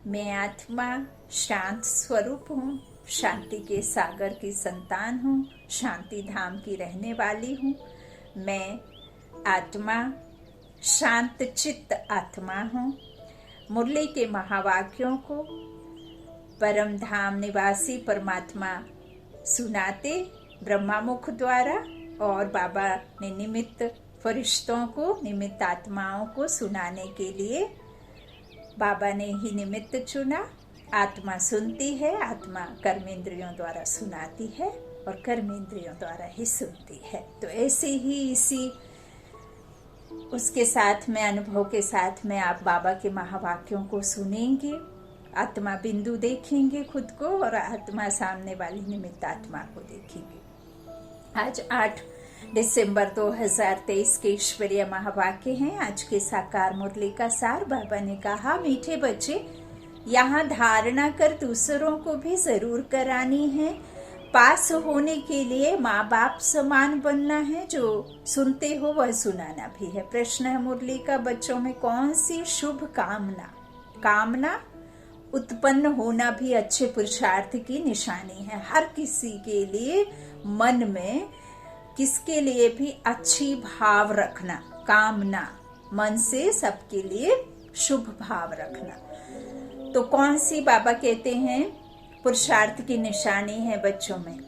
मैं आत्मा शांत स्वरूप हूँ, शांति के सागर की संतान हूँ, शांति धाम की रहने वाली हूँ। मैं आत्मा शांत चित्त आत्मा हूँ। मुरली के महावाक्यों को परम धाम निवासी परमात्मा सुनाते ब्रह्मा मुख द्वारा, और बाबा ने निमित्त फरिश्तों को, निमित्त आत्माओं को सुनाने के लिए बाबा ने ही निमित्त चुना। आत्मा सुनती है, आत्मा कर्मेंद्रियों द्वारा सुनाती है और कर्मेंद्रियों द्वारा ही सुनती है। तो ऐसे ही इसी उसके साथ में, अनुभव के साथ में आप बाबा के महावाक्यों को सुनेंगे, आत्मा बिंदु देखेंगे खुद को और आत्मा सामने वाली निमित्त आत्मा को देखेंगे। आज 8 दिसंबर 2023 के ईश्वरीय महावाक्य हैं। आज के साकार मुरली का सार। बाबा ने कहा, मीठे बच्चे, यहाँ धारणा कर दूसरों को भी जरूर करानी है। पास होने के लिए माँ बाप समान बनना है, जो सुनते हो वह सुनाना भी है। प्रश्न है मुरली का, बच्चों में कौन सी शुभ कामना उत्पन्न होना भी अच्छे पुरुषार्थ की निशानी है। हर किसी के लिए मन में किसके लिए भी अच्छी भाव रखना, कामना, मन से सबके लिए शुभ भाव रखना। तो कौन सी बाबा कहते हैं पुरुषार्थ की निशानी है बच्चों में?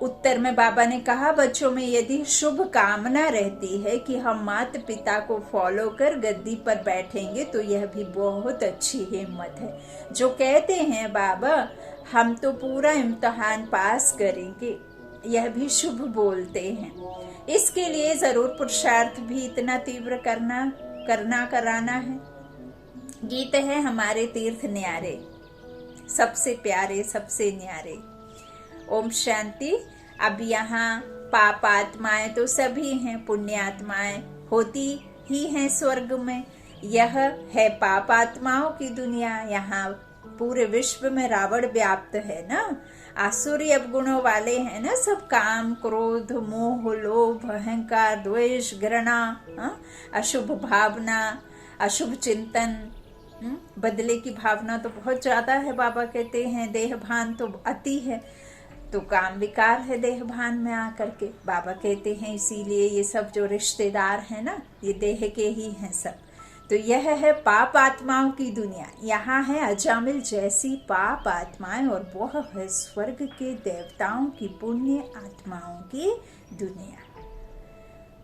उत्तर में बाबा ने कहा, बच्चों में यदि शुभ कामना रहती है कि हम माता पिता को फॉलो कर गद्दी पर बैठेंगे, तो यह भी बहुत अच्छी हिम्मत है। जो कहते हैं बाबा हम तो पूरा इम्तिहान पास करेंगे, यह भी शुभ बोलते हैं। इसके लिए जरूर पुरुषार्थ भी इतना तीव्र कराना है। गीत है हमारे तीर्थ न्यारे, सबसे प्यारे, सबसे न्यारे। ओम शांति। अब यहाँ पाप आत्माएं तो सभी हैं, पुण्य आत्माएं होती ही हैं स्वर्ग में। यह है पाप आत्माओं की दुनिया। यहाँ पूरे विश्व में रावण व्याप्त है ना, आसुरी अवगुणों वाले हैं ना सब। काम, क्रोध, मोह, लोभ, अहंकार, द्वेष, घृणा, अशुभ भावना, अशुभ चिंतन, बदले की भावना तो बहुत ज्यादा है। बाबा कहते हैं देह भान तो अति है, तो काम विकार है देह भान में आकर के। बाबा कहते हैं इसीलिए ये सब जो रिश्तेदार हैं ना, ये देह के ही हैं सब। तो यह है पाप आत्माओं की दुनिया। यहाँ है अजामिल जैसी पाप आत्माएं, और वह है स्वर्ग के देवताओं की पुण्य आत्माओं की दुनिया।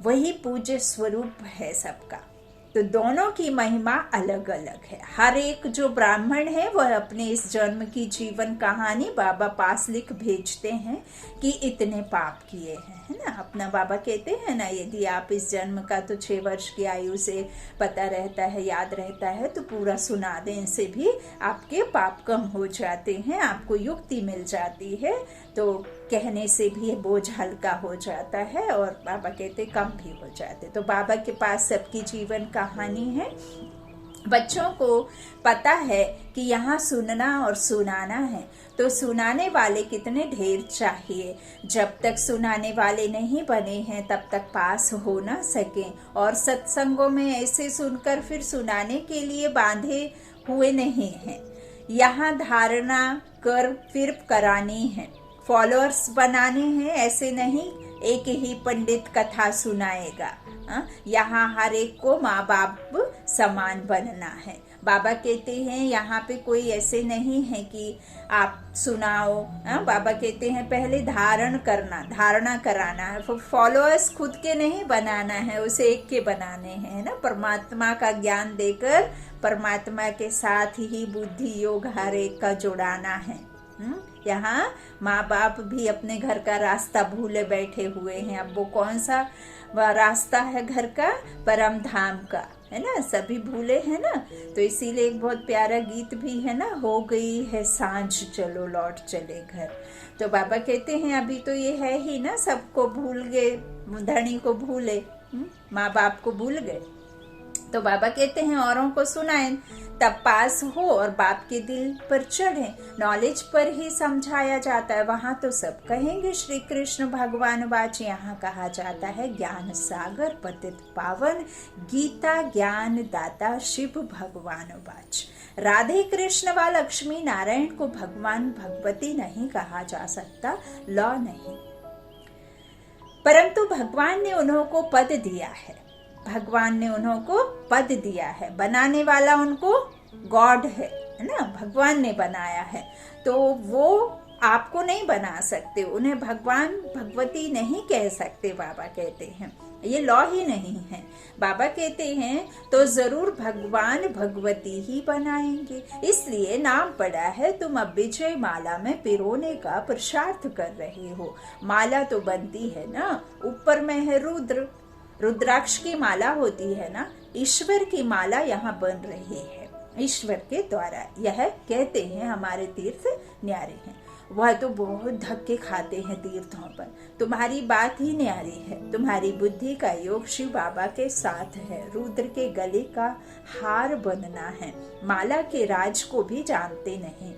वही पूज्य स्वरूप है सबका। तो दोनों की महिमा अलग अलग है। हर एक जो ब्राह्मण है वह अपने इस जन्म की जीवन कहानी बाबा पास लिख भेजते हैं कि इतने पाप किए हैं, है ना। अपना बाबा कहते हैं ना, यदि आप इस जन्म का तो 6 वर्ष की आयु से पता रहता है, याद रहता है, तो पूरा सुना दें, इनसे भी आपके पाप कम हो जाते हैं, आपको युक्ति मिल जाती है, तो कहने से भी बोझ हल्का हो जाता है और बाबा कहते कम भी हो जाते। तो बाबा के पास सबकी जीवन कहानी है। बच्चों को पता है कि यहाँ सुनना और सुनाना है, तो सुनाने वाले कितने ढेर चाहिए। जब तक सुनाने वाले नहीं बने हैं तब तक पास हो ना सके, और सत्संगों में ऐसे सुनकर फिर सुनाने के लिए बांधे हुए नहीं हैं। यहाँ धारणा कर फिर करानी है, फॉलोअर्स बनाने हैं, ऐसे नहीं एक ही पंडित कथा सुनाएगा। यहाँ हर एक को माँ बाप समान बनना है। बाबा कहते हैं यहाँ पे कोई ऐसे नहीं है कि आप सुनाओ। बाबा कहते हैं पहले धारणा कराना है। फॉलोअर्स खुद के नहीं बनाना है, उसे एक के बनाने हैं ना। परमात्मा का ज्ञान देकर परमात्मा के साथ ही बुद्धि योग हर एक का जुड़ाना है। यहाँ माँ बाप भी अपने घर का रास्ता भूले बैठे हुए हैं। अब वो कौन सा रास्ता है घर का? परम धाम का, है ना। सभी भूले हैं ना। तो इसीलिए एक बहुत प्यारा गीत भी है ना, हो गई है सांझ चलो लौट चले घर। तो बाबा कहते हैं अभी तो ये है ही ना, सबको भूल गए, धनी को भूले, माँ बाप को भूल गए। तो बाबा कहते हैं औरों को सुनाएं तब पास हो और बाप के दिल पर चढ़े। नॉलेज पर ही समझाया जाता है, वहां तो सब कहेंगे श्री कृष्ण भगवान वाच। यहाँ कहा जाता है ज्ञान सागर पतित पावन, गीता ज्ञान दाता शिव भगवान वाच। राधे कृष्ण व लक्ष्मी नारायण को भगवान भगवती नहीं कहा जा सकता, लॉ नहीं, परंतु भगवान ने उन्हों को पद दिया है। भगवान ने उन्हों को पद दिया है, बनाने वाला उनको गॉड है ना, भगवान ने बनाया है, तो वो आपको नहीं बना सकते, उन्हें भगवान भगवती नहीं कह सकते। बाबा कहते हैं ये लॉ ही नहीं है। बाबा कहते हैं तो जरूर भगवान भगवती ही बनाएंगे, इसलिए नाम पड़ा है। तुम अब विजय माला में पिरोने का पुरुषार्थ कर रहे हो। माला तो बनती है ना, ऊपर में है रुद्र, रुद्राक्ष की माला होती है ना, ईश्वर की माला यहाँ बन रही है ईश्वर के द्वारा। यह कहते हैं हमारे तीर्थ न्यारे हैं। वह तो बहुत धक्के खाते हैं तीर्थों पर। तुम्हारी बात ही न्यारी है, तुम्हारी बुद्धि का योग शिव बाबा के साथ है। रुद्र के गले का हार बनना है, माला के राज को भी जानते नहीं।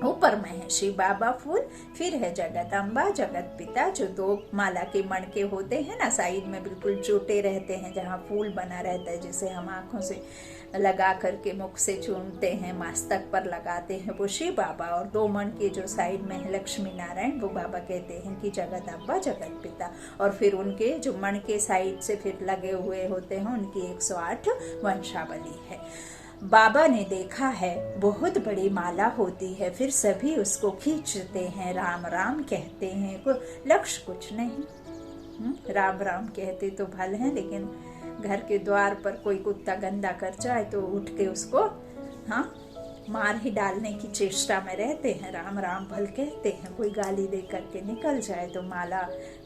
ऊपर में है शिव बाबा फूल, फिर है जगत अम्बा जगत पिता, जो दो माला के मणके होते हैं ना, साइड में बिल्कुल चोटे रहते हैं, जहाँ फूल बना रहता है, जिसे हम आंखों से लगा करके मुख से चूमते हैं, मस्तक पर लगाते हैं, वो शिव बाबा। और दो मणके जो साइड में है लक्ष्मी नारायण, वो बाबा कहते हैं कि जगत अम्बा जगत पिता। और फिर उनके जो मणके साइड से फिर लगे हुए होते हैं, उनकी 108 वंशावली है। बाबा ने देखा है बहुत बड़ी माला होती है, फिर सभी उसको खींचते हैं, राम राम कहते हैं, लक्ष्य कुछ नहीं। राम राम कहते तो भल हैं, लेकिन घर के द्वार पर कोई कुत्ता गंदा कर जाए तो उठ के उसको मार ही डालने की चेष्टा में रहते हैं। राम राम भल कहते हैं, कोई गाली दे करके निकल जाए तो माला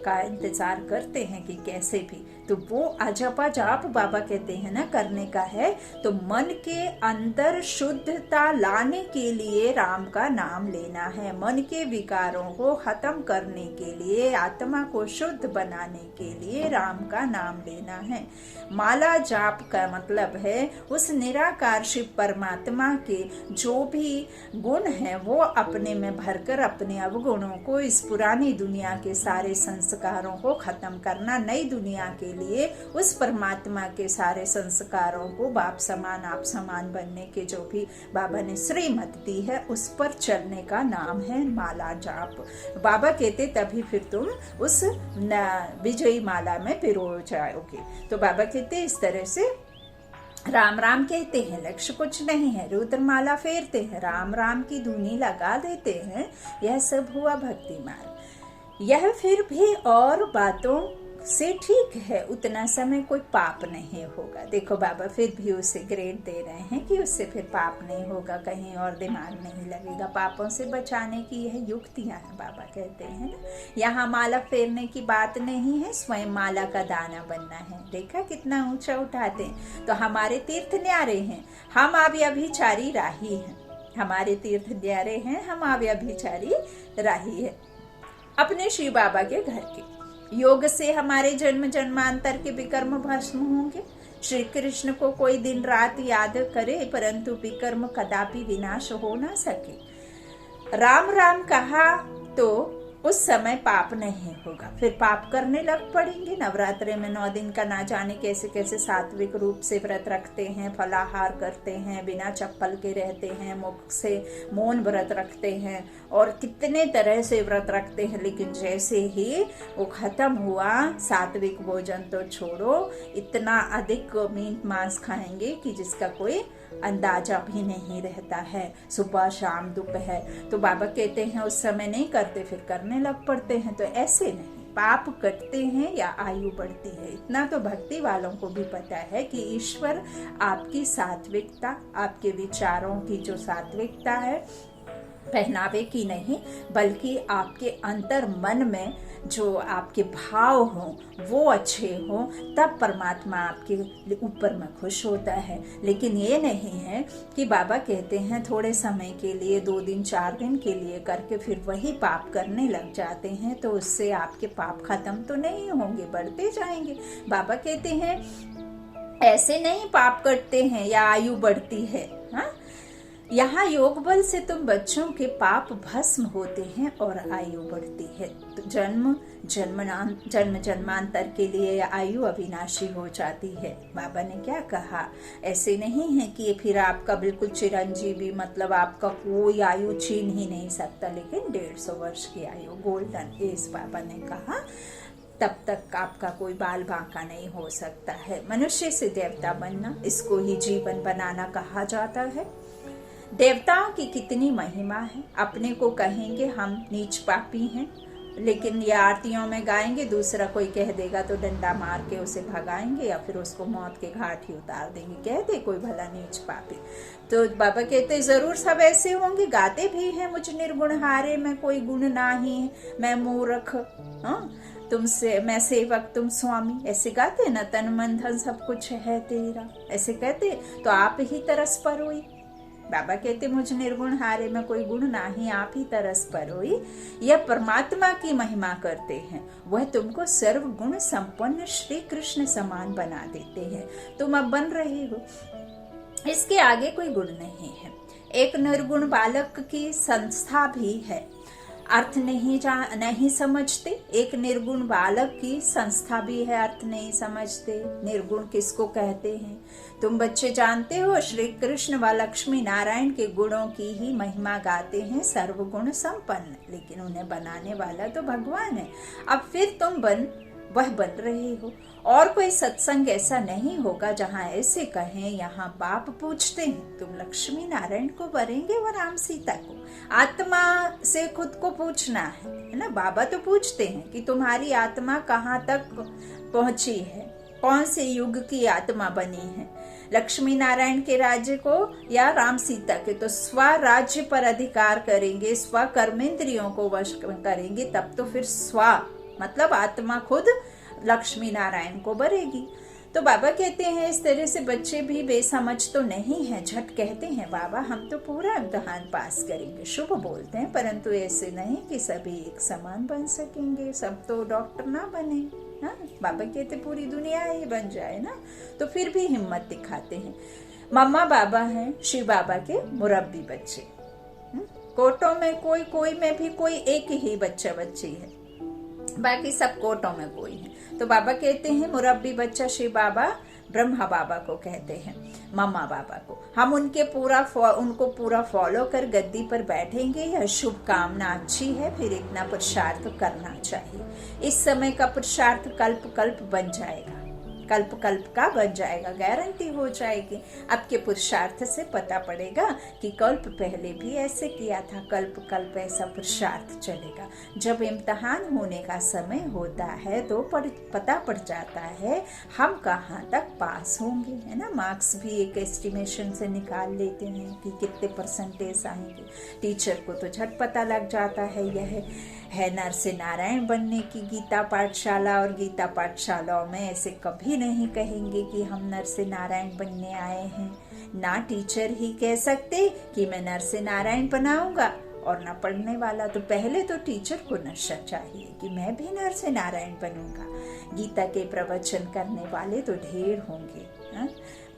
का इंतजार करते हैं कि कैसे भी। तो वो अजपा जाप बाबा कहते हैं ना करने का है, तो मन के अंदर शुद्धता लाने के लिए राम का नाम लेना है। मन के विकारों को खत्म करने के लिए, आत्मा को शुद्ध बनाने के लिए राम का नाम लेना है। माला जाप का मतलब है उस निराकार शिव परमात्मा के जो भी गुण हैं वो अपने में भरकर अपने अवगुणों को, इस पुरानी दुनिया के सारे संस्कारों को खत्म करना, नई दुनिया के लिए उस परमात्मा के सारे संस्कारों को, बाप समान आप समान बनने के जो भी बाबा ने श्रीमत दी है, उस पर चलने का नाम है माला जाप। बाबा कहते तभी फिर तुम उस विजयी माला में पिरो जाओगे। तो बाबा कहते इस तरह से राम राम कहते हैं, लक्ष्य कुछ नहीं है, रुद्रमाला फेरते हैं, राम राम की धुनी लगा देते हैं, यह सब हुआ भक्ति मार्ग। यह फिर भी और बातों से ठीक है, उतना समय कोई पाप नहीं होगा। देखो बाबा फिर भी उसे ग्रेड दे रहे हैं कि उससे फिर पाप नहीं होगा, कहीं और दिमाग नहीं लगेगा। पापों से बचाने की यह युक्तियां हैं, बाबा कहते हैं ना। यहाँ माला फेरने की बात नहीं है, स्वयं माला का दाना बनना है। देखा कितना ऊंचा उठाते हैं। तो हमारे तीर्थ न्यारे हैं, हम अव्यभिचारी राही हैं। हमारे तीर्थ न्यारे हैं, हम अव्यभिचारी राही है अपने शिव बाबा के घर के। योग से हमारे जन्म जन्मांतर के विकर्म भस्म होंगे। श्री कृष्ण को कोई दिन रात याद करे, परंतु विकर्म कदापि विनाश हो ना सके। राम राम कहा तो उस समय पाप नहीं होगा, फिर पाप करने लग पड़ेंगे। नवरात्रे में 9 दिन का ना जाने कैसे कैसे सात्विक रूप से व्रत रखते हैं, फलाहार करते हैं, बिना चप्पल के रहते हैं, मुख से मौन व्रत रखते हैं, और कितने तरह से व्रत रखते हैं। लेकिन जैसे ही वो खत्म हुआ, सात्विक भोजन तो छोड़ो, इतना अधिक मीट मांस खाएंगे कि जिसका कोई अंदाजा भी नहीं रहता है, सुबह शाम दोपहर। तो बाबा कहते हैं उस समय नहीं करते, फिर करने लग पड़ते हैं। तो ऐसे नहीं, पाप कटते हैं या आयु बढ़ती है। इतना तो भक्ति वालों को भी पता है कि ईश्वर आपकी सात्विकता, आपके विचारों की जो सात्विकता है, पहनावे की नहीं, बल्कि आपके अंतर मन में जो आपके भाव हों वो अच्छे हों, तब परमात्मा आपके ऊपर में खुश होता है। लेकिन ये नहीं है कि बाबा कहते हैं थोड़े समय के लिए, 2 दिन 4 दिन के लिए करके फिर वही पाप करने लग जाते हैं, तो उससे आपके पाप खत्म तो नहीं होंगे, बढ़ते जाएंगे। बाबा कहते हैं ऐसे नहीं पाप कटते हैं या आयु बढ़ती है। हाँ, यहाँ योग बल से तुम बच्चों के पाप भस्म होते हैं और आयु बढ़ती है। तो जन्म जन्मांतर के लिए आयु अविनाशी हो जाती है। बाबा ने क्या कहा, ऐसे नहीं है कि फिर आपका बिल्कुल चिरंजीवी, मतलब आपका कोई आयु छीन ही नहीं सकता, लेकिन 150 वर्ष की आयु गोल्डन एज बाबा ने कहा, तब तक आपका कोई बाल बांका नहीं हो सकता है। मनुष्य से देवता बनना, इसको ही जीवन बनाना कहा जाता है। देवताओं की कितनी महिमा है। अपने को कहेंगे हम नीच पापी हैं, लेकिन ये आरतियों में गाएंगे, दूसरा कोई कह देगा तो डंडा मार के उसे भगाएंगे या फिर उसको मौत के घाट ही उतार देंगे, कह दे कोई भला नीच पापी। तो बाबा कहते जरूर सब ऐसे होंगे, गाते भी हैं, मुझ निर्गुण हारे में कोई गुण नाही, मैं मूर्ख, तुमसे मैं सेवक तुम स्वामी, ऐसे गाते ना, तन मन धन सब कुछ है तेरा, ऐसे कहते। तो आप ही तरस परोई, बाबा कहते मुझ निर्गुण हारे में कोई गुण नाही, आप ही तरस परोई। यह परमात्मा की महिमा करते हैं, वह तुमको सर्व गुण संपन्न श्री कृष्ण समान बना देते हैं। तुम अब बन रहे हो, इसके आगे कोई गुण नहीं है। एक निर्गुण बालक की संस्था भी है, अर्थ नहीं समझते। एक निर्गुण बालक की संस्था भी है, अर्थ नहीं समझते। निर्गुण किसको कहते हैं? तुम बच्चे जानते हो, श्री कृष्ण व लक्ष्मी नारायण के गुणों की ही महिमा गाते हैं, सर्वगुण संपन्न, लेकिन उन्हें बनाने वाला तो भगवान है। अब फिर तुम वह बन रहे हो। और कोई सत्संग ऐसा नहीं होगा जहाँ ऐसे कहें, यहाँ बाप पूछते हैं तुम लक्ष्मी नारायण को वरेंगे व राम सीता को। आत्मा से खुद को पूछना है ना। बाबा तो पूछते हैं कि तुम्हारी आत्मा कहाँ तक पहुंची है, कौन से युग की आत्मा बनी है, लक्ष्मी नारायण के राज्य को या राम सीता के। तो स्व राज्य पर अधिकार करेंगे, स्व कर्मेंद्रियों को वश करेंगे, तब तो फिर स्व मतलब आत्मा खुद लक्ष्मी नारायण को बरेगी। तो बाबा कहते हैं इस तरह से बच्चे भी बेसमझ तो नहीं है, झट कहते हैं बाबा हम तो पूरा इम्तिहान पास करेंगे, शुभ बोलते हैं, परंतु ऐसे नहीं कि सभी एक समान बन सकेंगे, सब तो डॉक्टर ना बने। हाँ, बाबा कहते पूरी दुनिया ही बन जाए ना। तो फिर भी हिम्मत दिखाते हैं। मम्मा बाबा हैं शिव बाबा के मुरब्बी बच्चे। कोटों में कोई में भी कोई एक ही बच्चा बच्ची है, बाकी सब कोटों में कोई है। तो बाबा कहते हैं मुरब्बी बच्चा शिव बाबा ब्रह्मा बाबा को कहते हैं, मम्मा बाबा को। हम उनको पूरा फॉलो कर गद्दी पर बैठेंगे, यह शुभ कामना अच्छी है, फिर इतना पुरुषार्थ करना चाहिए। इस समय का पुरुषार्थ कल्प कल्प बन जाएगा, कल्प कल्प का बन जाएगा, गारंटी हो जाएगी। आपके पुरुषार्थ से पता पड़ेगा कि कल्प पहले भी ऐसे किया था, कल्प कल्प ऐसा पुरुषार्थ चलेगा। जब इम्तिहान होने का समय होता है तो पता पड़ जाता है हम कहाँ तक पास होंगे, है ना। मार्क्स भी एक एस्टिमेशन से निकाल लेते हैं कि कितने परसेंटेज आएंगे। टीचर को तो झट पता लग जाता है। यह है नरसे नारायण बनने की गीता पाठशाला, और गीता पाठशालाओं में ऐसे कभी नहीं कहेंगे कि हम नरसे नारायण बनने आए हैं। ना टीचर ही कह सकते कि मैं नरसे नारायण बनाऊंगा, और ना पढ़ने वाला। तो पहले तो टीचर को नशा चाहिए कि मैं भी नरसे नारायण बनूंगा। गीता के प्रवचन करने वाले तो ढेर होंगे,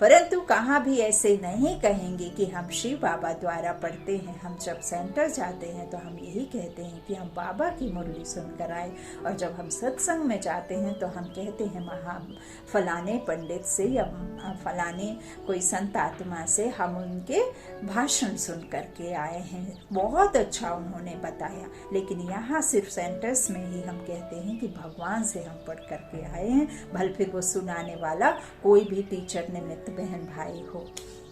परंतु कहाँ भी ऐसे नहीं कहेंगे कि हम शिव बाबा द्वारा पढ़ते हैं। हम जब सेंटर जाते हैं तो हम यही कहते हैं कि हम बाबा की मुरली सुनकर आए, और जब हम सत्संग में जाते हैं तो हम कहते हैं फलाने पंडित से या फलाने कोई संत आत्मा से हम उनके भाषण सुन करके आए हैं, बहुत अच्छा उन्होंने बताया। लेकिन यहाँ सिर्फ सेंटर्स में ही हम कहते हैं कि भगवान से हम पढ़ करके आए हैं, भले फिर वो सुनाने वाला कोई भी टीचर निमित्त बहन भाई हो।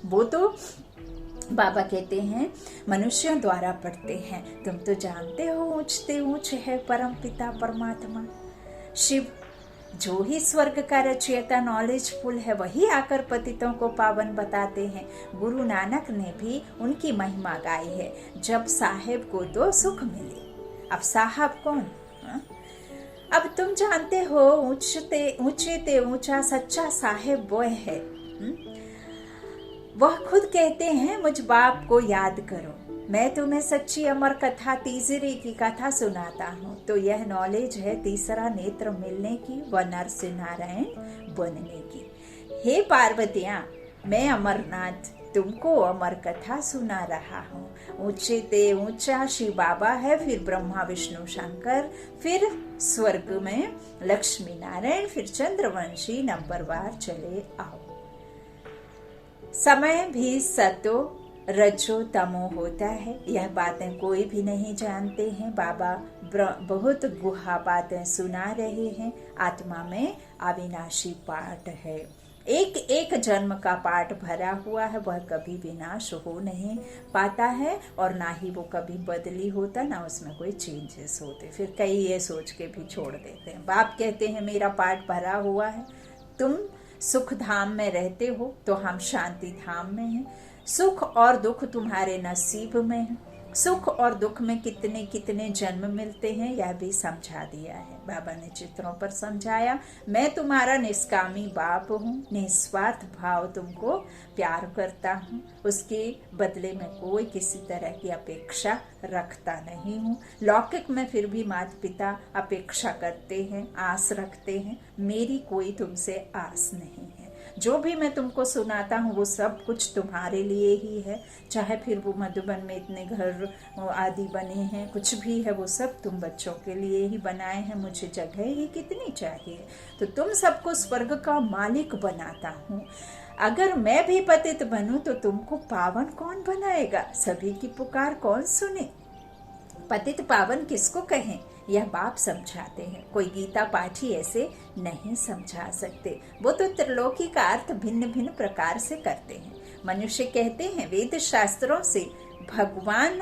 वो तो बाबा कहते हैं मनुष्यों द्वारा पढ़ते हैं। तुम तो जानते हो ऊंचते ऊंच है परम पिता परमात्मा शिव, जो ही स्वर्ग का रचयिता नॉलेजफुल है, वही आकर पतितों को पावन बताते हैं। गुरु नानक ने भी उनकी महिमा गाई है, जब साहेब को दो सुख मिले। अब साहब कौन? अब तुम जानते हो ऊंचे ते ऊंचा सच्चा साहेब वो है। वह खुद कहते हैं मुझ बाप को याद करो, मैं तुम्हें सच्ची अमर कथा तीसरी की कथा सुनाता हूँ। तो यह नॉलेज है तीसरा नेत्र मिलने की व नरसे नारायण बनने की। हे पार्वतियाँ, मैं अमरनाथ तुमको अमर कथा सुना रहा हूँ। ऊंचे ते ऊंचा शिव बाबा है, फिर ब्रह्मा विष्णु शंकर, फिर स्वर्ग में लक्ष्मी नारायण, फिर चंद्रवंशी, नंबरवार चले आओ। समय भी सतो रजो तमो होता है, यह बातें कोई भी नहीं जानते हैं। बाबा बहुत गुहा बातें सुना रहे हैं। आत्मा में अविनाशी पाठ है, एक एक जन्म का पाठ भरा हुआ है, वह कभी विनाश हो नहीं पाता है और ना ही वो कभी बदली होता, ना उसमें कोई चेंजेस होते। फिर कई ये सोच के भी छोड़ देते हैं। बाप कहते हैं मेरा पाठ भरा हुआ है, तुम सुख धाम में रहते हो तो हम शांति धाम में हैं। सुख और दुख तुम्हारे नसीब में है। सुख और दुख में कितने कितने जन्म मिलते हैं यह भी समझा दिया है। बाबा ने चित्रों पर समझाया, मैं तुम्हारा निष्कामी बाप हूँ, निस्वार्थ भाव तुमको प्यार करता हूँ, उसके बदले में कोई किसी तरह की अपेक्षा रखता नहीं हूँ। लौकिक में फिर भी माता पिता अपेक्षा करते हैं, आस रखते हैं, मेरी कोई तुमसे आस नहीं है। जो भी मैं तुमको सुनाता हूँ वो सब कुछ तुम्हारे लिए ही है। चाहे फिर वो मधुबन में इतने घर आदि बने हैं, कुछ भी है, वो सब तुम बच्चों के लिए ही बनाए हैं। मुझे जगह ही कितनी चाहिए, तो तुम सबको स्वर्ग का मालिक बनाता हूँ। अगर मैं भी पतित बनूं तो तुमको पावन कौन बनाएगा? सभी की पुकार कौन सुने? पतित पावन किसको कहें, यह बाप समझाते हैं। कोई गीता पाठी ऐसे नहीं समझा सकते। वो तो त्रिलोकी का अर्थ भिन्न भिन्न प्रकार से करते हैं। मनुष्य कहते हैं वेद शास्त्रों से भगवान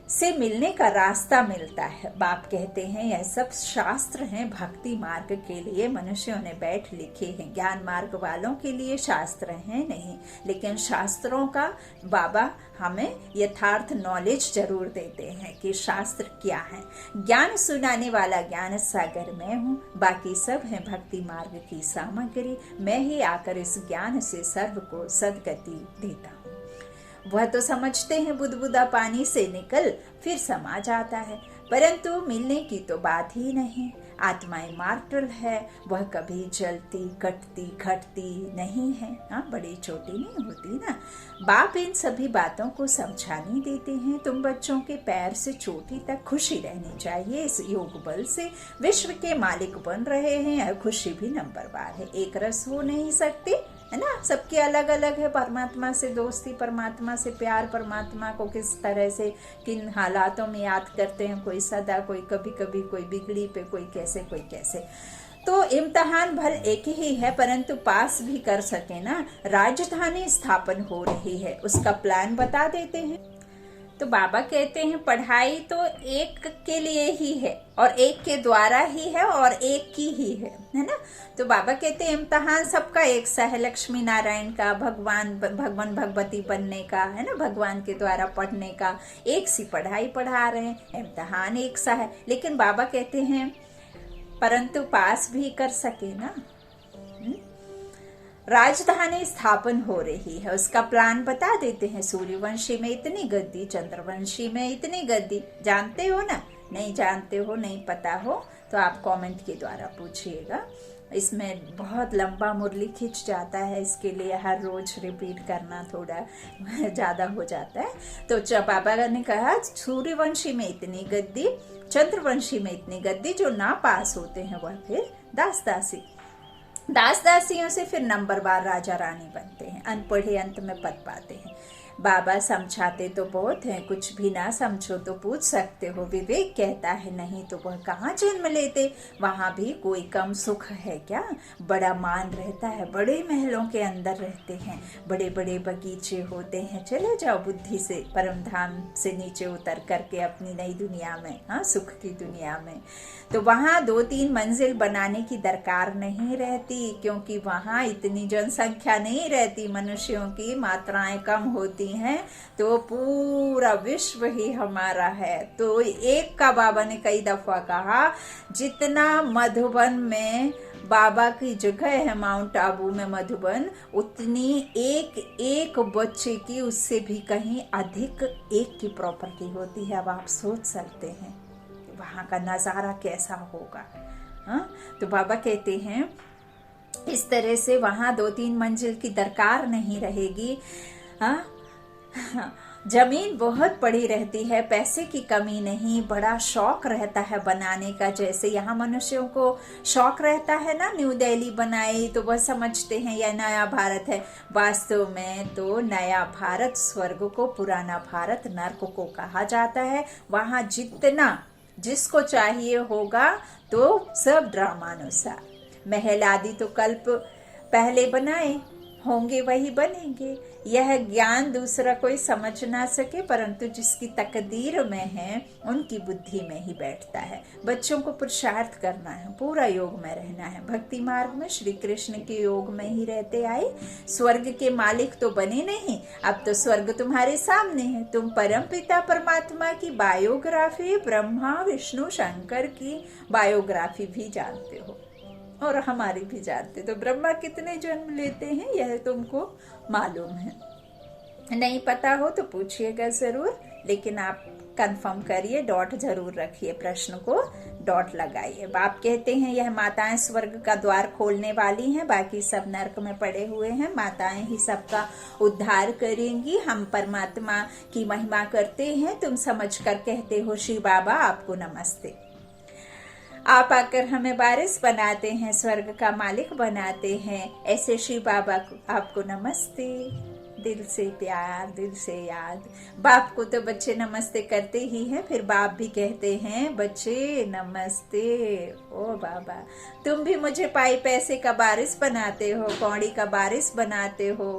से मिलने का रास्ता मिलता है। बाप कहते हैं यह सब शास्त्र हैं भक्ति मार्ग के लिए, मनुष्यों ने बैठ लिखे हैं। ज्ञान मार्ग वालों के लिए शास्त्र हैं नहीं, लेकिन शास्त्रों का बाबा हमें यथार्थ नॉलेज जरूर देते हैं कि शास्त्र क्या है। ज्ञान सुनाने वाला ज्ञान सागर मैं हूँ, बाकी सब है भक्ति मार्ग की सामग्री। मैं ही आकर इस ज्ञान से सर्व को सदगति देता हूँ। वह तो समझते हैं बुदबुदा पानी से निकल फिर समा जाता है, परंतु मिलने की तो बात ही नहीं। आत्मा इमॉर्टल है, वह कभी जलती कटती घटती नहीं है। बड़ी छोटी नहीं होती ना। बाप इन सभी बातों को समझाने देते हैं। तुम बच्चों के पैर से चोटी तक खुशी रहनी चाहिए। इस योग बल से विश्व के मालिक बन रहे हैं। यह खुशी भी नंबरवार है, एक रस हो नहीं सकती है ना। सबकी अलग अलग है। परमात्मा से दोस्ती, परमात्मा से प्यार, परमात्मा को किस तरह से किन हालातों में याद करते हैं, कोई सदा, कोई कभी कभी, कोई बिगड़ी पे, कोई कैसे कोई कैसे। तो इम्तिहान भल एक ही है, परंतु पास भी कर सके ना। राजधानी स्थापन हो रही है, उसका प्लान बता देते हैं। तो बाबा कहते हैं पढ़ाई तो एक के लिए ही है और एक के द्वारा ही है और एक की ही है ना। तो बाबा कहते हैं इम्तिहान सबका एक सा है, लक्ष्मी नारायण का, भगवान भगवती बनने का है ना, भगवान के द्वारा पढ़ने का। एक सी पढ़ाई पढ़ा रहे हैं, इम्तिहान एक सा है। लेकिन बाबा कहते हैं परंतु पास भी कर सके ना। राजधानी स्थापन हो रही है, उसका प्लान बता देते हैं। सूर्यवंशी में इतनी गद्दी, चंद्रवंशी में इतनी गद्दी। जानते हो ना? नहीं जानते हो, नहीं पता हो तो आप कमेंट के द्वारा पूछिएगा। इसमें बहुत लंबा मुरली खिंच जाता है, इसके लिए हर रोज रिपीट करना थोड़ा ज्यादा हो जाता है। तो जब बाबा ने कहा सूर्यवंशी में इतनी गद्दी, चंद्रवंशी में इतनी गद्दी, जो ना पास होते हैं वह फिर दास दासी, दास दासियों से फिर नंबरवार राजा रानी बनते हैं। अनपढ़े अंत में पद पाते हैं। बाबा समझाते तो बहुत हैं, कुछ भी ना समझो तो पूछ सकते हो। विवेक कहता है नहीं तो वह कहाँ जन्म लेते, वहां भी कोई कम सुख है क्या? बड़ा मान रहता है, बड़े महलों के अंदर रहते हैं, बड़े बड़े बगीचे होते हैं। चले जाओ बुद्धि से परम धाम से नीचे उतर करके अपनी नई दुनिया में, सुख की दुनिया में। तो वहाँ 2-3 मंजिल बनाने की दरकार नहीं रहती, क्योंकि वहाँ इतनी जनसंख्या नहीं रहती, मनुष्यों की मात्राएं कम होती हैं। तो पूरा विश्व ही हमारा है। तो एक का बाबा ने कई दफा कहा, जितना मधुबन में बाबा की जगह है, माउंट आबू में मधुबन, उतनी एक एक बच्चे की उससे भी कहीं अधिक एक की प्रॉपर्टी होती है। अब आप सोच सकते हैं वहां का नजारा कैसा होगा। तो बाबा कहते हैं इस तरह से वहां 2-3 मंजिल की दरकार नहीं रहेगी। हाँ, जमीन बहुत पड़ी रहती है, पैसे की कमी नहीं, बड़ा शौक रहता है बनाने का। जैसे यहाँ मनुष्यों को शौक रहता है ना, न्यू दिल्ली बनाई तो वह समझते हैं यह नया भारत है। वास्तव में तो नया भारत स्वर्ग को, पुराना भारत नर्क को कहा जाता है। वहाँ जितना जिसको चाहिए होगा तो सब ड्रामानुसार। महल आदि तो कल्प पहले बनाए होंगे वही बनेंगे। यह ज्ञान दूसरा कोई समझ ना सके, परंतु जिसकी तकदीर में है उनकी बुद्धि में ही बैठता है। बच्चों को पुरुषार्थ करना है, पूरा योग में रहना है। भक्ति मार्ग में श्री कृष्ण के योग में ही रहते आए। स्वर्ग के मालिक तो बने नहीं, अब तो स्वर्ग तुम्हारे सामने है। तुम परम पिता परमात्मा की बायोग्राफी, ब्रह्मा विष्णु शंकर की बायोग्राफी भी जानते हो और हमारी भी जानते। तो ब्रह्मा कितने जन्म लेते हैं यह तुमको मालूम है। नहीं पता हो तो पूछिएगा जरूर, लेकिन आप कंफर्म करिए, डॉट जरूर रखिए, प्रश्न को डॉट लगाइए। बाप कहते हैं यह माताएं स्वर्ग का द्वार खोलने वाली हैं, बाकी सब नरक में पड़े हुए हैं। माताएं ही सबका उद्धार करेंगी। हम परमात्मा की महिमा करते हैं, तुम समझ कर कहते हो शिव बाबा आपको नमस्ते। आप आकर हमें वारिस बनाते हैं, स्वर्ग का मालिक बनाते हैं। ऐसे शिव बाबा को आपको नमस्ते, दिल से प्यार, दिल से याद। बाप को तो बच्चे नमस्ते करते ही हैं, फिर बाप भी कहते हैं बच्चे नमस्ते। ओ बाबा, तुम भी मुझे पाई पैसे का वारिस बनाते हो, कौड़ी का वारिस बनाते हो।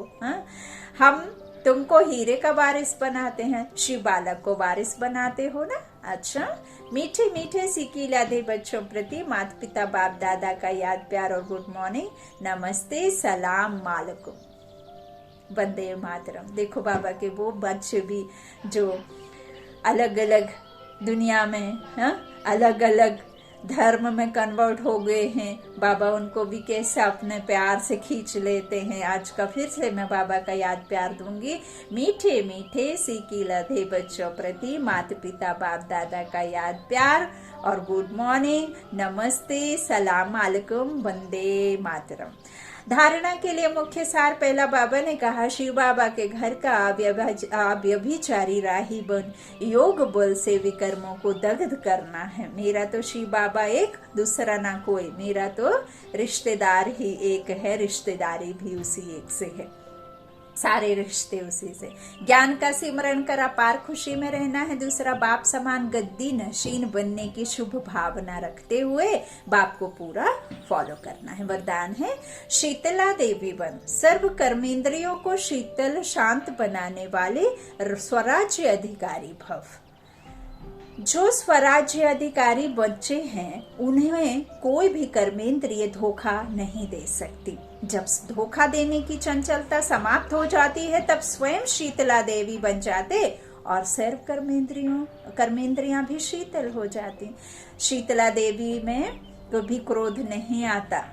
हम तुमको हीरे का वारिस बनाते हैं, शिव बालक को वारिस बनाते हो ना। अच्छा, मीठे मीठे सीखी लादे बच्चों प्रति माता पिता बाप दादा का याद प्यार और गुड मॉर्निंग, नमस्ते, सलाम मालकुम, वंदे मातरम। देखो बाबा के वो बच्चे भी जो अलग अलग दुनिया में अलग अलग धर्म में कन्वर्ट हो गए हैं, बाबा उनको भी कैसे अपने प्यार से खींच लेते हैं। आज का फिर से मैं बाबा का याद प्यार दूंगी। मीठे मीठे सीखी लधे बच्चों प्रति माता पिता बाप दादा का याद प्यार और गुड मॉर्निंग, नमस्ते, सलाम अलैकुम, वंदे मातरम। धारणा के लिए मुख्य सार पहला बाबा ने कहा, शिव बाबा के घर का व्यभिचारी राही बन योग बल से विकर्मों को दग्ध करना है। मेरा तो शिव बाबा एक, दूसरा ना कोई। मेरा तो रिश्तेदार ही एक है, रिश्तेदारी भी उसी एक से है, सारे रिश्ते उसी से। ज्ञान का सिमरण कर अपार खुशी में रहना है। दूसरा, बाप समान गद्दी नशीन बनने की शुभ भावना रखते हुए बाप को पूरा फॉलो करना है। वरदान है, शीतला देवी बन सर्व कर्मेंद्रियों को शीतल शांत बनाने वाले स्वराज्य अधिकारी भव। जो स्वराज्य अधिकारी बच्चे हैं उन्हें कोई भी कर्मेंद्रिय धोखा नहीं दे सकती। जब धोखा देने की चंचलता समाप्त हो जाती है तब स्वयं शीतला देवी बन जाते और सर्व कर्मेंद्रियां भी शीतल हो जाती। शीतला देवी में कभी क्रोध नहीं आता,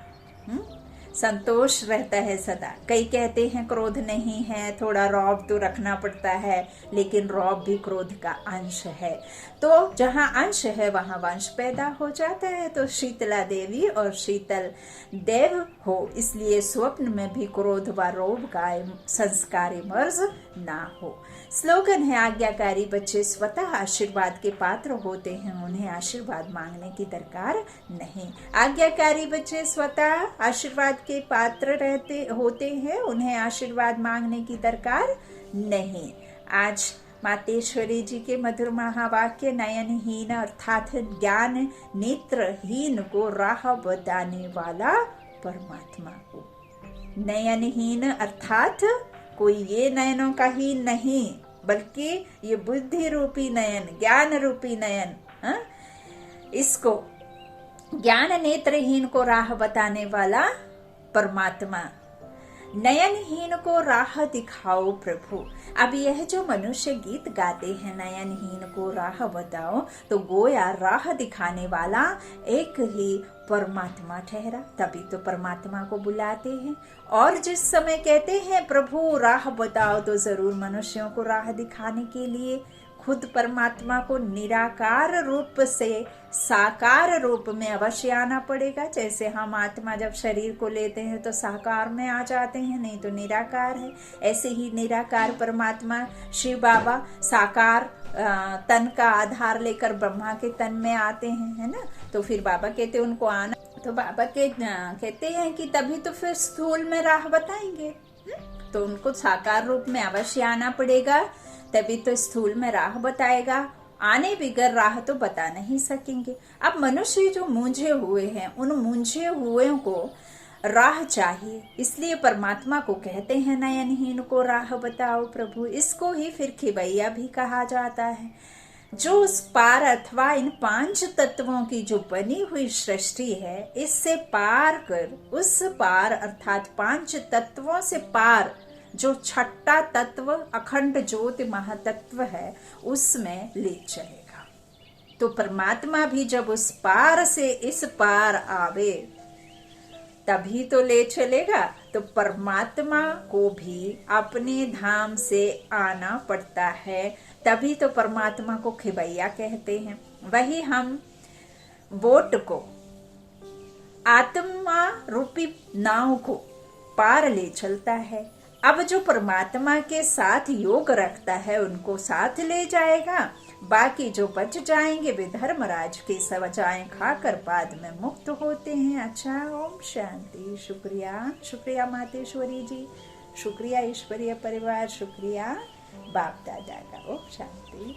संतोष रहता है सदा। कई कहते हैं क्रोध नहीं है, थोड़ा रौब तो रखना पड़ता है, लेकिन रौब भी क्रोध का अंश है। तो जहाँ अंश है वहाँ वंश पैदा हो जाता है। तो शीतला देवी और शीतल देव हो, इसलिए स्वप्न में भी क्रोध व रौब का संस्कारी मर्ज ना हो। स्लोगन है, आज्ञाकारी बच्चे स्वतः आशीर्वाद के पात्र होते हैं, उन्हें आशीर्वाद मांगने की दरकार नहीं। आज्ञाकारी बच्चे स्वतः आशीर्वाद के पात्र होते हैं, उन्हें आशीर्वाद मांगने की दरकार नहीं। आज मातेश्वरी जी के मधुर महावाक्य, नयनहीन अर्थात ज्ञान नेत्रहीन को राह बताने वाला परमात्मा को। नयनहीन अर्थात कोई ये नयनों का हीन नहीं, बल्कि ये बुद्धि रूपी नयन, ज्ञान रूपी नयन, इसको ज्ञान नेत्रहीन को राह बताने वाला परमात्मा। नयनहीन को राह दिखाओ प्रभु। अब यह जो मनुष्य गीत गाते हैं, नयनहीन को राह बताओ, तो गोया राह दिखाने वाला एक ही परमात्मा ठहरा। तभी तो परमात्मा को बुलाते हैं। और जिस समय कहते हैं प्रभु राह बताओ, तो जरूर मनुष्यों को राह दिखाने के लिए खुद परमात्मा को निराकार रूप से साकार रूप में अवश्य आना पड़ेगा। जैसे हम आत्मा जब शरीर को लेते हैं तो साकार में आ जाते हैं, नहीं तो निराकार है। ऐसे ही निराकार परमात्मा शिव बाबा साकार तन का आधार लेकर ब्रह्मा के तन में आते हैं, है ना। तो फिर बाबा कहते उनको आना, तो बाबा कहते हैं कि तभी तो फिर स्थूल में राह बताएंगे। तो उनको साकार रूप में अवश्य आना पड़ेगा, तभी तो स्थूल में राह बताएगा। आने बिगर राह तो बता नहीं सकेंगे। अब मनुष्य जो मूंझे हुए हैं, उन मूंझे हुए को राह चाहिए, इसलिए परमात्मा को कहते हैं नयनहीन को राह बताओ प्रभु। इसको ही फिर खिवैया भी कहा जाता है। जो उस पार अथवा इन 5 तत्वों की जो बनी हुई सृष्टि है, इससे पार कर उस पार अर्थात 5 तत्वों से पार जो छठा तत्व अखंड ज्योति महातत्व है, उसमें ले चलेगा। तो परमात्मा भी जब उस पार से इस पार आवे तभी तो ले चलेगा। तो परमात्मा को भी अपने धाम से आना पड़ता है, तभी तो परमात्मा को खिवैया कहते हैं। वही हम बोट को, आत्मा रूपी नाव को पार ले चलता है। अब जो परमात्मा के साथ योग रखता है उनको साथ ले जाएगा, बाकी जो बच जाएंगे वे धर्मराज की सजाएं खाकर बाद में मुक्त होते हैं। अच्छा, ओम शांति। शुक्रिया, शुक्रिया मातेश्वरी जी, शुक्रिया ईश्वरीय परिवार, शुक्रिया बाप दादा का। ओम शांति।